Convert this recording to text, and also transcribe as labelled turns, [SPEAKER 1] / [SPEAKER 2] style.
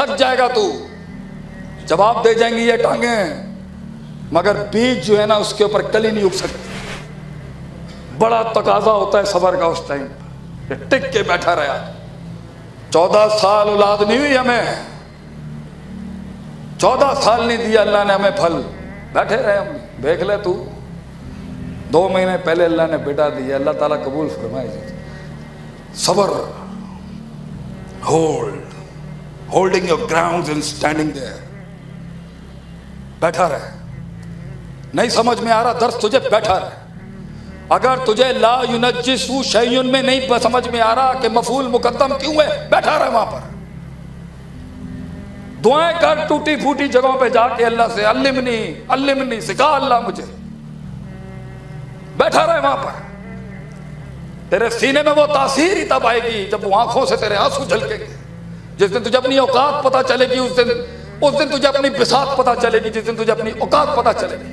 [SPEAKER 1] थक जाएगा तू, जवाब दे जाएंगी ये टांगे, मगर बीज जो है ना उसके ऊपर कली नहीं उग सकती। बड़ा तकाजा होता है सबर का उस टाइम, टिक के बैठा रहा। 14 साल औलाद नहीं हुई हमें, 14 साल नहीं दिया अल्लाह ने हमें फल, बैठे रहे हम। देख ले तू, 2 महीने पहले अल्लाह ने बेटा दिया, अल्लाह ताला कबूल फरमाए। सबर, holding your ground and standing there, बैठा रहे। नहीं समझ में आ रहा दर्स तुझे, बैठा रहे। अगर तुझे ला युनज्जिसु शैयुन में नहीं समझ में आ रहा कि मफूल मुकद्दम क्यों है, बैठा रहे वहां पर। दुआएं कर टूटी फूटी जगहों पे जाके अल्लाह से, अल्लिमनी अल्लिमनी, सिखा अल्लाह मुझे। बैठा रहे वहां पर। तेरे सीने में वो तासीर ही तब आएगी जब वो आंखों से तेरे आंसू झलकेंगे। जिस दिन तुझे अपनी औकात पता चलेगी, उस दिन तुझे अपनी बिसात पता चलेगी, जिस दिन तुझे अपनी औकात पता चलेगी।